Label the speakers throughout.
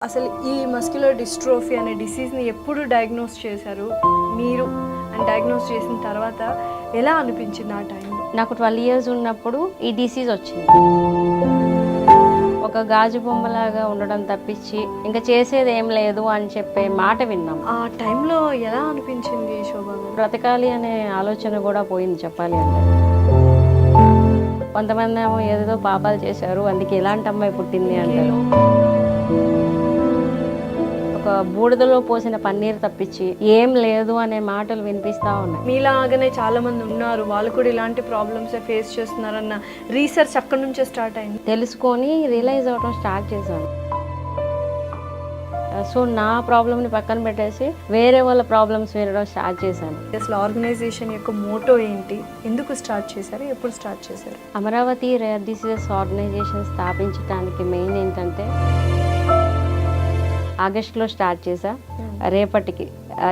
Speaker 1: అసలు ఈ muscular dystrophy అనే డిసీజ్ని ఎప్పుడు డయాగ్నోస్ చేశారు మీరు? అండ్ డయాగ్నోస్ చేసిన తర్వాత ఎలా అనిపించింది ఆ టైంలో?
Speaker 2: నాకు 12 ఇయర్స్ ఉన్నప్పుడు ఈ డిసీజ్ వచ్చింది. ఒక గాజు బొమ్మలాగా ఉండడం తప్పించి ఇంకా చేసేది ఏం లేదు అని చెప్పే మాట విన్నాం.
Speaker 1: ఆ టైంలో ఎలా అనిపించింది శోభా గారు?
Speaker 2: బ్రతకాలి అనే ఆలోచన కూడా పోయింది చెప్పాలి అంటే. కొంతమంది ఏమో ఏదేదో పాపాలు చేశారు అందుకే ఇలాంటి అమ్మాయి పుట్టింది అంటారు. ఒక బూడిదలో పోసిన పన్నీరు తప్పించి ఏం లేదు అనే మాటలు వినిపిస్తూ ఉన్నాయి.
Speaker 1: మీలాగానే చాలా మంది ఉన్నారు, వాళ్ళు కూడా ఇలాంటి ప్రాబ్లమ్స్ ఫేస్ చేస్తున్నారన్న రీసెర్చ్ అక్కడి నుంచే స్టార్ట్ అయింది.
Speaker 2: తెలుసుకొని రియలైజ్ అవ్వడం స్టార్ట్ చేశాను. సో నా ప్రాబ్లమ్ని పక్కన పెట్టేసి వేరే వాళ్ళ ప్రాబ్లమ్స్ వినడం స్టార్ట్ చేశాను.
Speaker 1: అసలు ఆర్గనైజేషన్ యొక్క మోటో ఏంటి, ఎందుకు స్టార్ట్ చేశారు, ఎప్పుడు స్టార్ట్ చేశారు?
Speaker 2: అమరావతి రేర్ డిసీజెస్ ఆర్గనైజేషన్ స్థాపించడానికి మెయిన్ ఏంటంటే ఆగస్టులో స్టార్ట్ చేశా. రేపటికి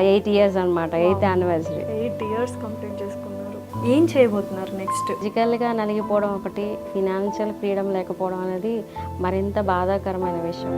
Speaker 2: 8 ఇయర్స్ అనమాట, 8th యానివర్సరీ.
Speaker 1: 8 ఇయర్స్ కంప్లీట్ చేసుకున్నారు. ఏం చేయబోతున్నారు నెక్స్ట్?
Speaker 2: ఫిజికల్గా నలిగిపోవడం ఒకటి, ఫినాన్షియల్ ఫ్రీడమ్ లేకపోవడం అనేది మరింత బాధాకరమైన విషయం.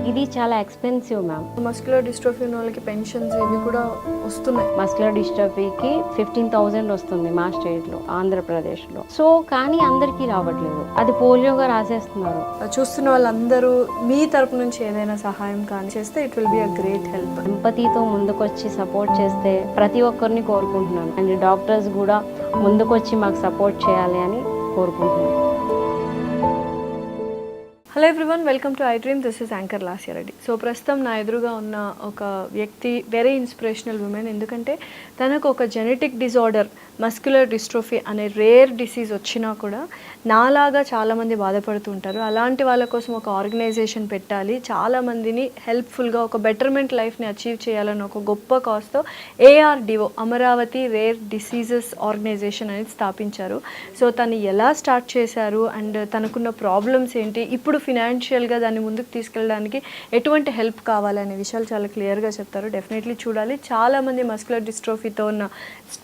Speaker 2: ఇది చాలా ఎక్స్పెన్సివ్ మ్యామ్.
Speaker 1: మస్క్యులర్ డిస్ట్రోఫీ ఉన్న వాళ్ళకి పెన్షన్స్ ఇవి కూడా వస్తున్నాయి.
Speaker 2: మస్క్యులర్ డిస్ట్రోఫీకి 15,000 వస్తుంది మా స్టేట్లో, ఆంధ్రప్రదేశ్లో. సో కానీ అందరికీ రావట్లేదు, అది పోలియోగా రాసేస్తున్నారు.
Speaker 1: చూస్తున్న వాళ్ళందరూ మీ తరపు నుంచి ఏదైనా సహాయం కానీ చేస్తే it will be a great help.
Speaker 2: ఎంపతితో ముందుకొచ్చి సపోర్ట్ చేస్తే ప్రతి ఒక్కరిని కోరుకుంటున్నాను. అండ్ డాక్టర్స్ కూడా ముందుకొచ్చి మాకు సపోర్ట్ చేయాలి అని కోరుకుంటున్నాను.
Speaker 1: Hello everyone, welcome to I dream. This is anchor Lasya Reddy. So ప్రస్తుతం నా ఎదురుగా ఉన్న ఒక వ్యక్తి వెరీ ఇన్స్పిరేషనల్ ఉమెన్. ఎందుకంటే తనకు ఒక జెనెటిక్ డిజార్డర్ మస్క్యులర్ డిస్ట్రోఫీ అనే రేర్ డిసీజ్ వచ్చినా కూడా నాలాగా చాలామంది బాధపడుతుంటారు. అలాంటి వాళ్ళ కోసం ఒక ఆర్గనైజేషన్ పెట్టాలి, చాలామందిని హెల్ప్ఫుల్గా ఒక బెటర్మెంట్ లైఫ్ని అచీవ్ చేయాలని ఒక గొప్ప కాజ్తో ARDO Amaravati rare diseases organization అనేది స్థాపించారు. సో తను ఎలా స్టార్ట్ చేశారు అండ్ తనకున్న ప్రాబ్లమ్స్ ఏంటి, ఇప్పుడు ఫినాన్షియల్గా దాన్ని ముందుకు తీసుకెళ్ళడానికి ఎటువంటి హెల్ప్ కావాలనే విషయాలు చాలా క్లియర్గా చెప్తారు. డెఫినెట్లీ చూడాలి. చాలామంది మస్క్యులర్ డిస్ట్రోఫీతో ఉన్న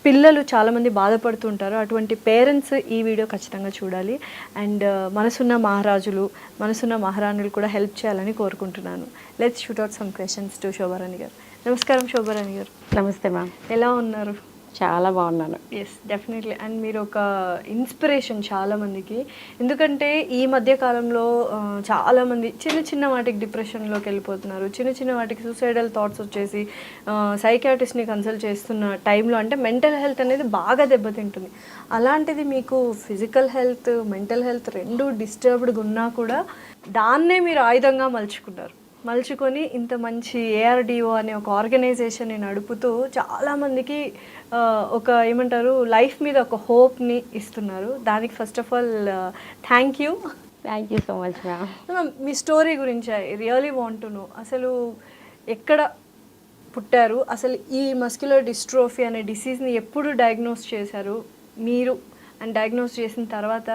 Speaker 1: పిల్లలు చాలామంది బాధపడుతుంటారు. అటువంటి పేరెంట్స్ ఈ వీడియో ఖచ్చితంగా చూడాలి. అండ్ మనసున్న మహారాజులు, మనసున్న మహారాణులు కూడా హెల్ప్ చేయాలని కోరుకుంటున్నాను. Let's shoot out some questions to Shobharani గారు. నమస్కారం శోభారాణి గారు.
Speaker 2: నమస్తే మ్యామ్.
Speaker 1: ఎలా ఉన్నారు?
Speaker 2: చాలా బాగున్నాను.
Speaker 1: Yes, definitely. అండ్ మీరు ఒక ఇన్స్పిరేషన్ చాలామందికి. ఎందుకంటే ఈ మధ్య కాలంలో చాలామంది చిన్న చిన్న వాటికి డిప్రెషన్లోకి వెళ్ళిపోతున్నారు, చిన్న చిన్న వాటికి సూసైడల్ థాట్స్ వచ్చేసి సైకియాట్రిస్ట్ని కన్సల్ట్ చేస్తున్న టైంలో అంటే మెంటల్ హెల్త్ అనేది బాగా దెబ్బతింటుంది. అలాంటిది మీకు ఫిజికల్ హెల్త్, మెంటల్ హెల్త్ రెండు డిస్టర్బ్డ్గా ఉన్నా కూడా దాన్నే మీరు ఆయుధంగా మలుచుకొని ఇంత మంచి ARDO అనే ఒక ఆర్గనైజేషన్ని నడుపుతూ చాలామందికి ఒక ఏమంటారు లైఫ్ మీద ఒక హోప్ని ఇస్తున్నారు. దానికి first of all thank you
Speaker 2: so much ma'am.
Speaker 1: మీ స్టోరీ గురించి I really want to know. అసలు ఎక్కడ పుట్టారు, అసలు ఈ మస్క్యులర్ డిస్ట్రోఫీ అనే డిసీజ్ని ఎప్పుడు డయాగ్నోస్ చేశారు మీరు? అండ్ డయాగ్నోస్ చేసిన తర్వాత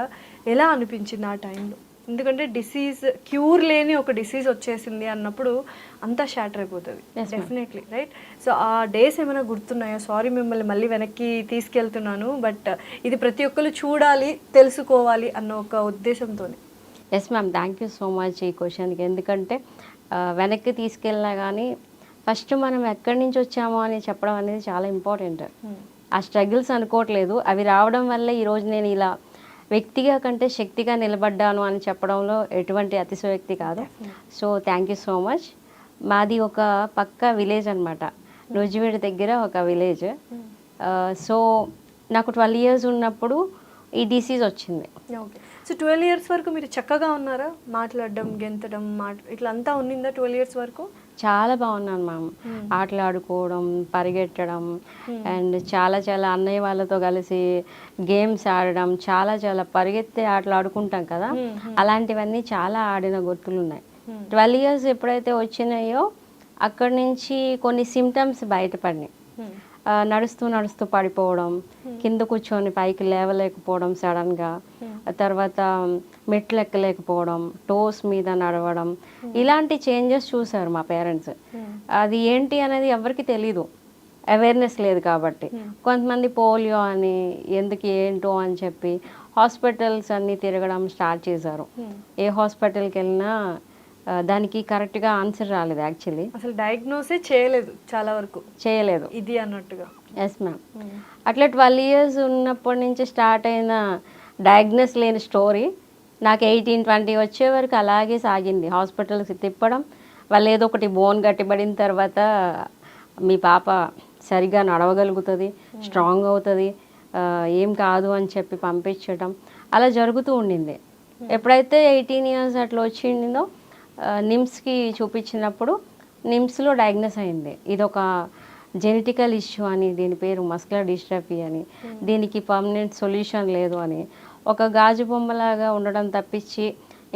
Speaker 1: ఎలా అనిపించింది ఆ టైంలో? ఎందుకంటే డిసీజ్ క్యూర్ లేని ఒక డిసీజ్ వచ్చేసింది అన్నప్పుడు అంతా షాటర్ అయిపోతుంది డెఫినెట్లీ, రైట్? సో ఆ డేస్ ఏమైనా గుర్తున్నాయా? సారీ మిమ్మల్ని మళ్ళీ వెనక్కి తీసుకెళ్తున్నాను, బట్ ఇది ప్రతి ఒక్కరు చూడాలి, తెలుసుకోవాలి అన్న ఒక ఉద్దేశంతో.
Speaker 2: Yes ma'am, thank you so much ఈ క్వశ్చన్కి. ఎందుకంటే వెనక్కి తీసుకెళ్ళినా కానీ ఫస్ట్ మనం ఎక్కడి నుంచి వచ్చామో అని చెప్పడం అనేది చాలా ఇంపార్టెంట్. ఆ స్ట్రగుల్స్ అనుకోవట్లేదు, అవి రావడం వల్ల ఈరోజు నేను ఇలా వ్యక్తిగా కంటే శక్తిగా నిలబడ్డాను అని చెప్పడంలో ఎటువంటి అతిశయోక్తి కాదు. So thank you so much. మాది ఒక పక్క విలేజ్ అనమాట, నూజివీడు దగ్గర ఒక విలేజ్. సో నాకు 12 ఇయర్స్ ఉన్నప్పుడు ఈ డిసీజ్ వచ్చింది.
Speaker 1: ఓకే. సో 12 ఇయర్స్ వరకు మీరు చక్కగా ఉన్నారా? మాట్లాడడం, గెంతడం, ఇట్లా అంతా ఉన్నిందా 12 ఇయర్స్ వరకు?
Speaker 2: చాలా బాగున్నాను మ్యామ్. ఆటలాడుకోవడం, పరిగెట్టడం, అండ్ చాలా చాలా అన్నయ్య వాళ్ళతో కలిసి గేమ్స్ ఆడడం, చాలా చాలా పరిగెత్తే ఆటలు ఆడుకుంటాం కదా, అలాంటివన్నీ చాలా ఆడిన గుర్తులు ఉన్నాయి. 12 ఇయర్స్ ఎప్పుడైతే వచ్చినాయో అక్కడి నుంచి కొన్ని సిమ్టమ్స్ బయటపడినాయి. నడుస్తూ పడిపోవడం, కింద కూర్చొని పైకి లేవలేకపోవడం సడన్గా, తర్వాత మెట్లు ఎక్కలేకపోవడం, టోస్ మీద నడవడం, ఇలాంటి చేంజెస్ చూసారు మా పేరెంట్స్. అది ఏంటి అనేది ఎవరికి తెలీదు, అవేర్నెస్ లేదు కాబట్టి. కొంతమంది పోలియో అని, ఎందుకు ఏంటో అని చెప్పి హాస్పిటల్స్ అన్నీ తిరగడం స్టార్ట్ చేశారు. ఏ హాస్పిటల్కి వెళ్ళినా దానికి కరెక్ట్గా ఆన్సర్ రాలేదు. యాక్చువల్లీ
Speaker 1: అసలు డయాగ్నోసే చేయలేదు చాలా వరకు,
Speaker 2: చేయలేదు.
Speaker 1: ఇది అన్నట్టుగా.
Speaker 2: Yes ma'am. అట్లా 12 years ఉన్నప్పటి నుంచి స్టార్ట్ అయిన డయాగ్నోస్ లేని స్టోరీ నాకు 18-20 వచ్చే వరకు అలాగే సాగింది. హాస్పిటల్కి తిప్పడం, వాళ్ళు ఏదో ఒకటి బోన్ గట్టిపడిన తర్వాత మీ పాప సరిగా నడవగలుగుతుంది, స్ట్రాంగ్ అవుతుంది, ఏం కాదు అని చెప్పి పంపించడం అలా జరుగుతూ ఉండింది. ఎప్పుడైతే 18 years అట్లా వచ్చిందో నిమ్స్కి చూపించినప్పుడు నిమ్స్లో డయాగ్నోస్ అయింది. ఇదొక జెనెటికల్ ఇష్యూ అని, దీని పేరు మస్కులర్ డిస్ట్రఫీ అని, దీనికి పర్మనెంట్ సొల్యూషన్ లేదు అని, ఒక గాజు బొమ్మలాగా ఉండడం తప్పించి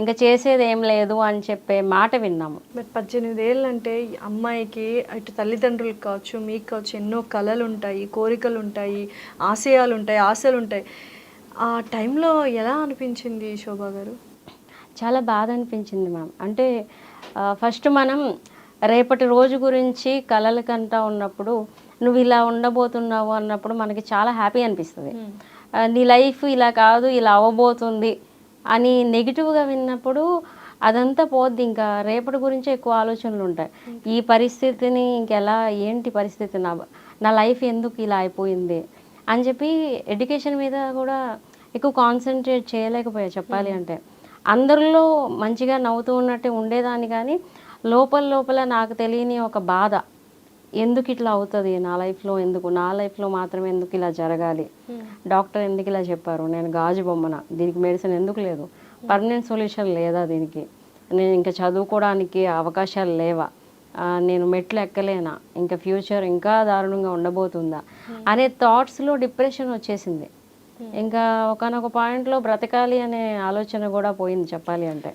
Speaker 2: ఇంకా చేసేది ఏం లేదు అని చెప్పే మాట విన్నాము.
Speaker 1: బట్ 18 ఏళ్ళు అంటే అమ్మాయికి ఇటు తల్లిదండ్రులకు కావచ్చు, మీకు కావచ్చు, ఎన్నో కళలు ఉంటాయి, కోరికలు ఉంటాయి, ఆశయాలు ఉంటాయి, ఆశలు ఉంటాయి. ఆ టైంలో ఎలా అనిపించింది శోభా గారు?
Speaker 2: చాలా బాధ అనిపించింది మ్యామ్. అంటే ఫస్ట్ మనం రేపటి రోజు గురించి కలలకంటా ఉన్నప్పుడు నువ్వు ఇలా ఉండబోతున్నావు అన్నప్పుడు మనకి చాలా హ్యాపీ అనిపిస్తుంది. నీ లైఫ్ ఇలా కాదు, ఇలా అవ్వబోతుంది అని నెగిటివ్గా విన్నప్పుడు అదంతా పోద్ది. ఇంకా రేపటి గురించి ఎక్కువ ఆలోచనలు ఉంటాయి. ఈ పరిస్థితిని ఇంకెలా, ఏంటి పరిస్థితి, నా లైఫ్ ఎందుకు ఇలా అయిపోయింది అని చెప్పి ఎడ్యుకేషన్ మీద కూడా ఎక్కువ కాన్సన్ట్రేట్ చేయలేకపోయా చెప్పాలి అంటే. అందరిలో మంచిగా నవ్వుతూ ఉన్నట్టే ఉండేదాన్ని, కానీ లోపల నాకు తెలియని ఒక బాధ, ఎందుకు ఇట్లా అవుతుంది నా లైఫ్లో, ఎందుకు నా లైఫ్లో మాత్రమే ఎందుకు ఇలా జరగాలి, డాక్టర్ ఎందుకు ఇలా చెప్పారు, నేను గాజు బొమ్మన, దీనికి మెడిసిన్ ఎందుకు లేదు, పర్మనెంట్ సొల్యూషన్ లేదా దీనికి, నేను ఇంకా చదువుకోవడానికి అవకాశాలు లేవా, నేను మెట్లు ఎక్కలేనా, ఇంకా ఫ్యూచర్ ఇంకా దారుణంగా ఉండబోతుందా అనే థాట్స్లో డిప్రెషన్ వచ్చేసింది. ఇంకా ఒకనొక పాయింట్లో బ్రతకాలి అనే ఆలోచన కూడా పోయింది చెప్పాలి అంటే.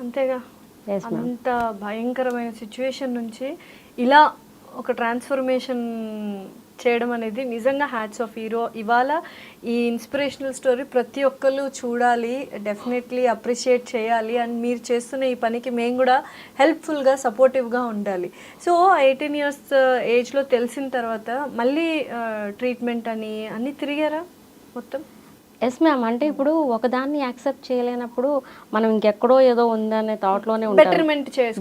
Speaker 1: అంతేగా, అంత భయంకరమైన సిచ్యువేషన్ నుంచి ఇలా ఒక ట్రాన్స్ఫర్మేషన్ చేయడం అనేది నిజంగా హ్యాట్స్ ఆఫ్. ఇవాళ ఈ ఇన్స్పిరేషనల్ స్టోరీ ప్రతి ఒక్కళ్ళు చూడాలి, డెఫినెట్లీ అప్రిషియేట్ చేయాలి, అండ్ మీరు చేస్తున్న ఈ పనికి మేము కూడా హెల్ప్ఫుల్గా, సపోర్టివ్గా ఉండాలి. సో 18 years ఏజ్లో తెలిసిన తర్వాత మళ్ళీ ట్రీట్మెంట్ అని అన్నీ తిరిగారా మొత్తం?
Speaker 2: Yes ma'am. అంటే ఇప్పుడు ఒకదాన్ని యాక్సెప్ట్ చేయలేనప్పుడు మనం ఇంకెక్కడో ఏదో ఉందనే థాట్లోనే ఉంటాం,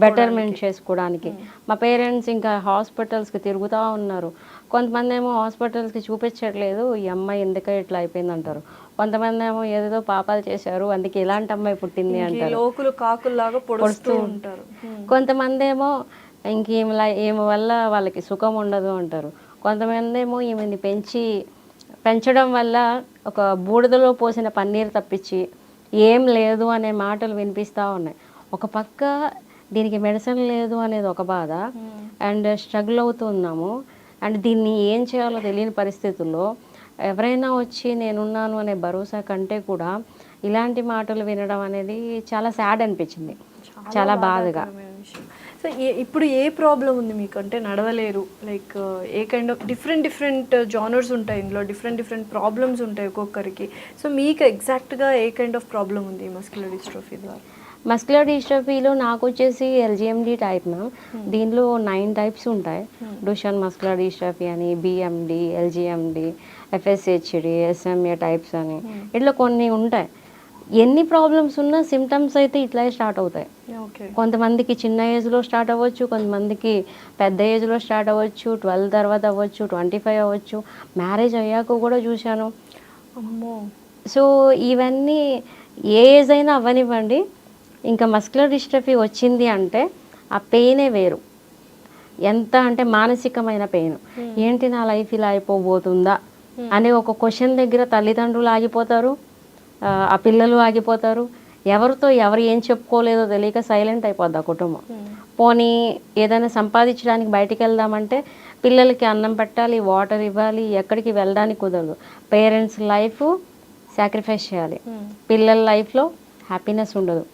Speaker 2: బెటర్మెంట్ చేసుకోవడానికి. మా పేరెంట్స్ ఇంకా హాస్పిటల్స్కి తిరుగుతూ ఉన్నారు. కొంతమంది ఏమో హాస్పిటల్స్కి చూపించట్లేదు, ఈ అమ్మాయి ఎందుకే ఇట్లా అయిపోయింది అంటారు. కొంతమంది ఏమో ఏదేదో పాపాలు చేశారు అందుకే ఇలాంటి అమ్మాయి పుట్టింది అంటారు,
Speaker 1: లోకులు కాకుల్లాగా పొడుస్తూ ఉంటారు.
Speaker 2: కొంతమంది ఏమో ఈమె వల్ల వాళ్ళకి సుఖం ఉండదు అంటారు. కొంతమంది ఏమో ఈమెని పెంచడం వల్ల ఒక బూడిదలో పోసిన పన్నీరు తప్పించి ఏం లేదు అనే మాటలు వినిపిస్తూ ఉన్నాయి. ఒక పక్క దీనికి మెడిసిన్ లేదు అనేది ఒక బాధ, అండ్ స్ట్రగుల్ అవుతున్నాము, అండ్ దీన్ని ఏం చేయాలో తెలియని పరిస్థితుల్లో ఎవరైనా వచ్చి నేనున్నాను అనే భరోసా కంటే కూడా ఇలాంటి మాటలు వినడం అనేది చాలా సాడ్ అనిపించింది, చాలా బాధగా.
Speaker 1: సో ఇప్పుడు ఏ ప్రాబ్లం ఉంది మీకు? అంటే నడవలేరు, like a kind of different genres ఉంటాయి ఇందులో, డిఫరెంట్ ప్రాబ్లమ్స్ ఉంటాయి ఒక్కొక్కరికి. సో మీకు ఎగ్జాక్ట్గా ఏ కైండ్ ఆఫ్ ప్రాబ్లం ఉంది మస్కులర్ డిస్ట్రోఫీ ద్వారా?
Speaker 2: మస్కులర్ డిస్ట్రోఫీలో నాకు వచ్చేసి ఎల్జిఎండి టైప్ మ్యామ్. దీనిలో 9 types ఉంటాయి. డుషన్ మస్కులర్ డిస్ట్రోఫీ అని, BMD, LGMD, FSHD, SMA types అని ఇట్లా కొన్ని ఉంటాయి. ఎన్ని ప్రాబ్లమ్స్ ఉన్నా సిమ్టమ్స్ అయితే ఇట్లా స్టార్ట్ అవుతాయి. కొంతమందికి చిన్న ఏజ్లో స్టార్ట్ అవ్వచ్చు, కొంతమందికి పెద్ద ఏజ్లో స్టార్ట్ అవ్వచ్చు, 12 తర్వాత అవ్వచ్చు, 25 అవ్వచ్చు, మ్యారేజ్ అయ్యాక కూడా చూశాను. సో ఇవన్నీ ఏ ఏజ్ అయినా అవ్వనివ్వండి, ఇంకా మస్కులర్ డిస్ట్రఫీ వచ్చింది అంటే ఆ పెయినే వేరు. ఎంత అంటే మానసికమైన పెయిన్. ఏంటి నా లైఫ్ ఇలా అయిపోబోతుందా అనే ఒక క్వశ్చన్ దగ్గర తల్లిదండ్రులు ఆగిపోతారు, ఆ పిల్లలు ఆగిపోతారు. ఎవరితో ఎవరు ఏం చెప్పుకోలేదో తెలియక సైలెంట్ అయిపోద్ది ఆ కుటుంబం. పోనీ ఏదైనా సంపాదించడానికి బయటికి వెళ్దామంటే పిల్లలకి అన్నం పెట్టాలి, వాటర్ ఇవ్వాలి, ఎక్కడికి వెళ్ళడానికి కుదరదు. పేరెంట్స్ లైఫ్ సాక్రిఫైస్ చేయాలి, పిల్లల లైఫ్లో హ్యాపీనెస్ ఉండదు.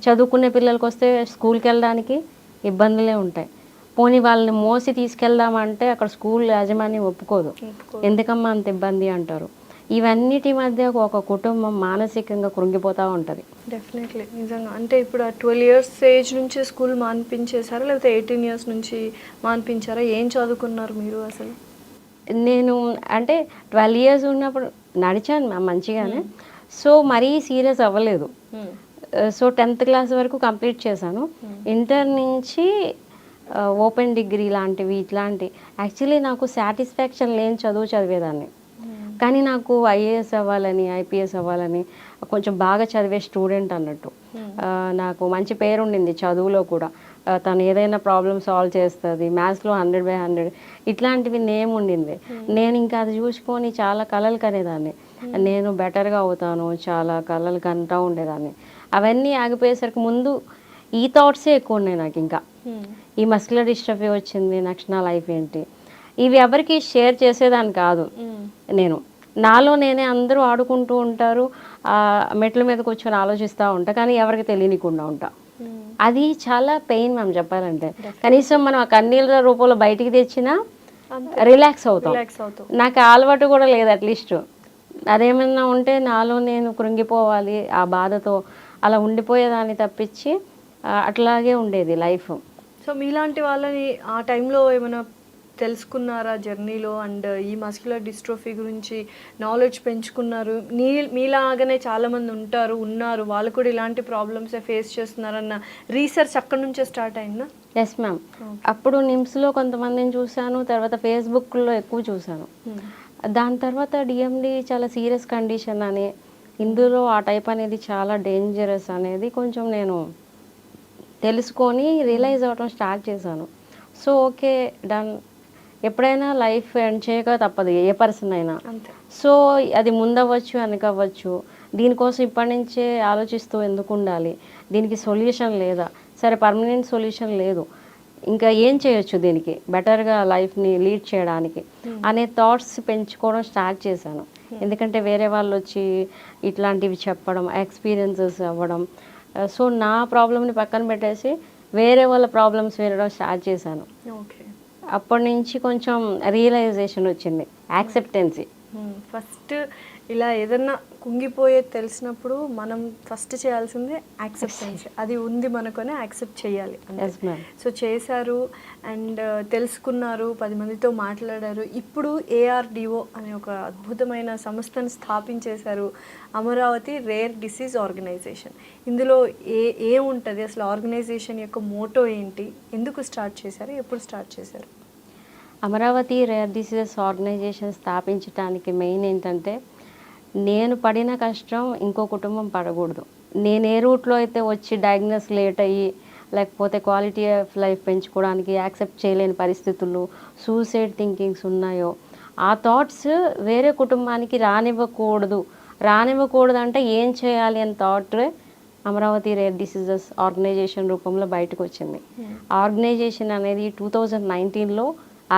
Speaker 2: చదువుకునే పిల్లలకి వస్తే స్కూల్కి వెళ్ళడానికి ఇబ్బందులే ఉంటాయి. పోనీ వాళ్ళని మోసి తీసుకెళ్దామంటే అక్కడ స్కూల్ యాజమాన్యం ఒప్పుకోదు, ఎందుకమ్మా అంత ఇబ్బంది అంటారు. ఇవన్నిటి మధ్య ఒక కుటుంబం మానసికంగా కృంగిపోతూ ఉంటుంది.
Speaker 1: డెఫినెట్లీ, నిజంగా. అంటే ఇప్పుడు 12 years ఏజ్ నుంచి స్కూల్ మాన్పించేశారా, లేకపోతే 18 years నుంచి మాన్పించారా? ఏం చదువుకున్నారు మీరు అసలు?
Speaker 2: నేను అంటే 12 years ఉన్నప్పుడు నడిచాను మంచిగానే. సో మరీ సీరియస్ అవ్వలేదు. సో 10th క్లాస్ వరకు కంప్లీట్ చేశాను. ఇంటర్ నుంచి ఓపెన్ డిగ్రీ లాంటివి ఇట్లాంటి యాక్చువల్లీ నాకు సాటిస్ఫాక్షన్ లేని చదువు చదివేదాన్ని. కానీ నాకు ఐఏఎస్ అవ్వాలని, ఐపీఎస్ అవ్వాలని, కొంచెం బాగా చదివే స్టూడెంట్ అన్నట్టు. నాకు మంచి పేరు ఉండింది చదువులో కూడా. తను ఏదైనా ప్రాబ్లమ్ సాల్వ్ చేస్తుంది, మ్యాథ్స్లో 100/100 ఇట్లాంటివి నేమ్ ఉండింది. నేను ఇంకా అది చూసుకొని చాలా కలలు కనేదాన్ని. నేను బెటర్గా అవుతాను, చాలా కలలు కంటూ ఉండేదాన్ని. అవన్నీ ఆగిపోయేసరికి ముందు ఈ థాట్సే ఎక్కువ ఉన్నాయి నాకు. ఇంకా ఈ మస్కులర్ డిస్ట్రఫీ వచ్చింది, నెక్స్ట్ నా లైఫ్ ఏంటి, ఇవి ఎవరికి షేర్ చేసేదాన్ని కాదు. నేను నాలో నేనే, అందరూ ఆడుకుంటూ ఉంటారు, మెట్ల మీద కూర్చొని ఆలోచిస్తూ ఉంటా, కానీ ఎవరికి తెలియనికుండా ఉంటా. అది చాలా పెయిన్ మ్యామ్ చెప్పాలంటే. కనీసం మనం ఆ కన్నీళ్ళ రూపంలో బయటికి తెచ్చినా రిలాక్స్ అవుతాం. నాకు ఆ అలవాటు కూడా లేదు. అట్లీస్ట్ అదేమన్నా ఉంటే నాలో నేను కృంగిపోవాలి ఆ బాధతో, అలా ఉండిపోయేదాన్ని తప్పించి అట్లాగే ఉండేది లైఫ్.
Speaker 1: సో మీలాంటి వాళ్ళని ఆ టైంలో ఏమైనా తెలుసుకున్నారా జర్నీలో? అండ్ ఈ మస్కులర్ డిస్ట్రోఫీ గురించి నాలెడ్జ్ పెంచుకున్నారు? మీలాగానే చాలామంది ఉన్నారు, వాళ్ళు కూడా ఇలాంటి ప్రాబ్లమ్సే ఫేస్ చేస్తున్నారన్న రీసెర్చ్ అక్కడ నుంచే స్టార్ట్ అయిందా?
Speaker 2: Yes ma'am. అప్పుడు నిమ్స్లో కొంతమందిని చూశాను, తర్వాత ఫేస్బుక్లో ఎక్కువ చూశాను. దాని తర్వాత డిఎండి చాలా సీరియస్ కండిషన్ అని, ఇందులో ఆ టైప్ అనేది చాలా డేంజరస్ అనేది కొంచెం నేను తెలుసుకొని రియలైజ్ అవ్వడం స్టార్ట్ చేశాను. సో ఓకే డన్, ఎప్పుడైనా లైఫ్ ఎండ్ చేయక తప్పదు ఏ పర్సన్ అయినా. సో అది ముందవ్వచ్చు వెనకవ్వచ్చు, దీనికోసం ఇప్పటి నుంచే ఆలోచిస్తూ ఎందుకు ఉండాలి, దీనికి సొల్యూషన్ లేదా, సరే పర్మనెంట్ సొల్యూషన్ లేదు, ఇంకా ఏం చేయొచ్చు దీనికి బెటర్గా లైఫ్ని లీడ్ చేయడానికి అనే థాట్స్ పెంచుకోవడం స్టార్ట్ చేశాను. ఎందుకంటే వేరే వాళ్ళు వచ్చి ఇట్లాంటివి చెప్పడం, ఎక్స్పీరియన్సెస్ అవ్వడం, సో నా ప్రాబ్లమ్ని పక్కన పెట్టేసి వేరే వాళ్ళ ప్రాబ్లమ్స్ వినడం స్టార్ట్ చేశాను. అప్పటి నుంచి కొంచెం రియలైజేషన్ వచ్చింది, యాక్సెప్టెన్సీ.
Speaker 1: ఫస్ట్ ఇలా ఏదన్నా కుంగిపోయేది తెలిసినప్పుడు మనం ఫస్ట్ చేయాల్సిందే యాక్సెప్టెన్స్. అది ఉంది మనకొని యాక్సెప్ట్ చేయాలి. సో చేశారు అండ్ తెలుసుకున్నారు, 10 మందితో మాట్లాడారు. ఇప్పుడు ARDO అనే ఒక అద్భుతమైన సంస్థను స్థాపించేశారు, అమరావతి రేర్ డిసీజ్ ఆర్గనైజేషన్. ఇందులో ఏముంటుంది అసలు? ఆర్గనైజేషన్ యొక్క మోటో ఏంటి? ఎందుకు స్టార్ట్ చేశారు? ఎప్పుడు స్టార్ట్ చేశారు?
Speaker 2: అమరావతి రేర్ డిసీజెస్ ఆర్గనైజేషన్ స్థాపించడానికి మెయిన్ ఏంటంటే, నేను పడిన కష్టం ఇంకో కుటుంబం పడకూడదు. నేను ఏ రూట్లో అయితే వచ్చి డయాగ్నోస్ లేట్ అయ్యి, లేకపోతే క్వాలిటీ ఆఫ్ లైఫ్ పెంచుకోవడానికి యాక్సెప్ట్ చేయలేని పరిస్థితులు, సూసైడ్ థింకింగ్స్ ఉన్నాయో, ఆ థాట్స్ వేరే కుటుంబానికి రానివ్వకూడదు అంటే ఏం చేయాలి అని thought Amaravati rare diseases organization రూపంలో బయటకు వచ్చింది. ఆర్గనైజేషన్ అనేది 2019లో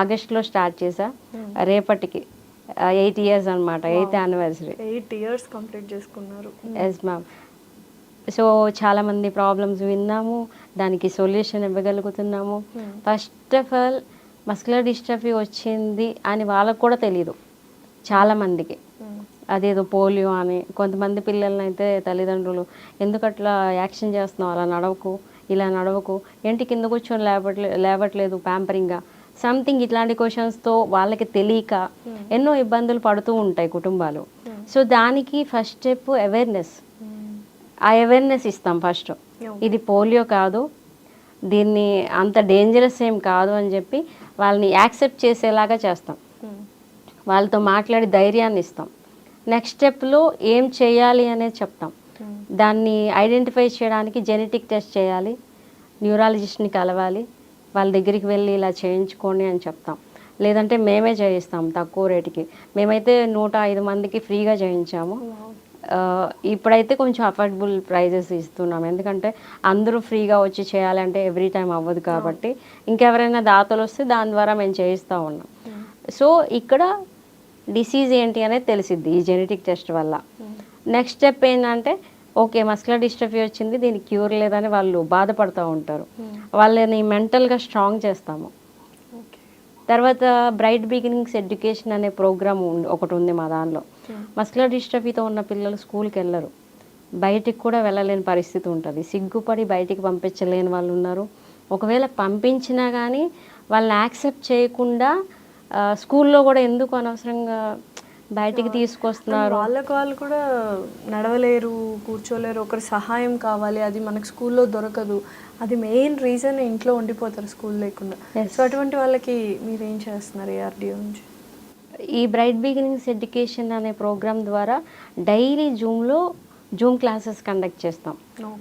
Speaker 2: ఆగస్టులో స్టార్ట్ చేశా. రేపటికి 8 years అనమాట, 8th anniversary.
Speaker 1: 8 years కంప్లీట్ చేసుకున్నారు.
Speaker 2: Yes ma'am. సో చాలామంది ప్రాబ్లమ్స్ విన్నాము, దానికి సొల్యూషన్ ఇవ్వగలుగుతున్నాము. First of all muscular dystrophy వచ్చింది అని వాళ్ళకు కూడా తెలియదు చాలామందికి. అదేదో పోలియో అని, కొంతమంది పిల్లల్ని అయితే తల్లిదండ్రులు ఎందుకు అట్లా యాక్షన్ చేస్తున్నావు, అలా నడవకు, ఇలా నడవకు, ఏంటి కింద కూర్చొని లేవట్లేదు ప్యాంపరింగ్గా, సంథింగ్ ఇట్లాంటి క్వశ్చన్స్తో వాళ్ళకి తెలియక ఎన్నో ఇబ్బందులు పడుతూ ఉంటాయి కుటుంబాలు. సో దానికి ఫస్ట్ స్టెప్ అవేర్నెస్. ఆ అవేర్నెస్ ఇస్తాం ఫస్ట్. ఇది పోలియో కాదు, దీన్ని అంత డేంజరస్ ఏం కాదు అని చెప్పి వాళ్ళని యాక్సెప్ట్ చేసేలాగా చేస్తాం. వాళ్ళతో మాట్లాడి ధైర్యాన్ని ఇస్తాం. నెక్స్ట్ స్టెప్లో ఏం చేయాలి అనేది చెప్తాం. దాన్ని ఐడెంటిఫై చేయడానికి జెనెటిక్ టెస్ట్ చేయాలి, న్యూరాలజిస్ట్ని కలవాలి, వాళ్ళ దగ్గరికి వెళ్ళి ఇలా చేయించుకోండి అని చెప్తాం. లేదంటే మేమే చేయిస్తాం తక్కువ రేటుకి. మేమైతే 105 మందికి ఫ్రీగా చేయించాము. ఇప్పుడైతే కొంచెం అఫోర్డబుల్ ప్రైజెస్ ఇస్తున్నాం, ఎందుకంటే అందరూ ఫ్రీగా వచ్చి చేయాలంటే ఎవ్రీ టైం అవ్వదు కాబట్టి ఇంకెవరైనా దాతలు వస్తే దాని ద్వారా మేము చేయిస్తూ ఉన్నాం. సో ఇక్కడ డిసీజ్ ఏంటి అనేది తెలిసిద్ది ఈ జెనెటిక్ టెస్ట్ వల్ల. నెక్స్ట్ స్టెప్ ఏంటంటే, ఓకే మస్కులర్ డిస్ట్రఫీ వచ్చింది, దీనికి క్యూర్ లేదని వాళ్ళు బాధపడుతూ ఉంటారు, వాళ్ళని మెంటల్గా స్ట్రాంగ్ చేస్తాము. తర్వాత బ్రైట్ బిగినింగ్స్ ఎడ్యుకేషన్ అనే ప్రోగ్రామ్ ఒకటి ఉంది మా దానిలో. మస్కులర్ డిస్ట్రఫీతో ఉన్న పిల్లలు స్కూల్కి వెళ్ళరు, బయటికి కూడా వెళ్ళలేని పరిస్థితి ఉంటుంది, సిగ్గుపడి బయటికి పంపించలేని వాళ్ళు ఉన్నారు. ఒకవేళ పంపించినా కానీ వాళ్ళని యాక్సెప్ట్ చేయకుండా స్కూల్లో కూడా ఎందుకు అనవసరంగా బయటికి తీసుకొస్తున్నారు.
Speaker 1: వాళ్ళు కూడా నడవలేరు, కూర్చోలేరు, ఒకరి సహాయం కావాలి, అది మనకు స్కూల్లో దొరకదు. అది మెయిన్ రీజన్ ఇంట్లో ఉండిపోతారు స్కూల్ లేకుండా. సో అటువంటి వాళ్ళకి మీరు ఏం చేస్తున్నారు ARDO నుంచి?
Speaker 2: ఈ బ్రైట్ బిగినింగ్స్ ఎడ్యుకేషన్ అనే ప్రోగ్రామ్ ద్వారా డైలీ జూమ్ క్లాసెస్ కండక్ట్ చేస్తాం.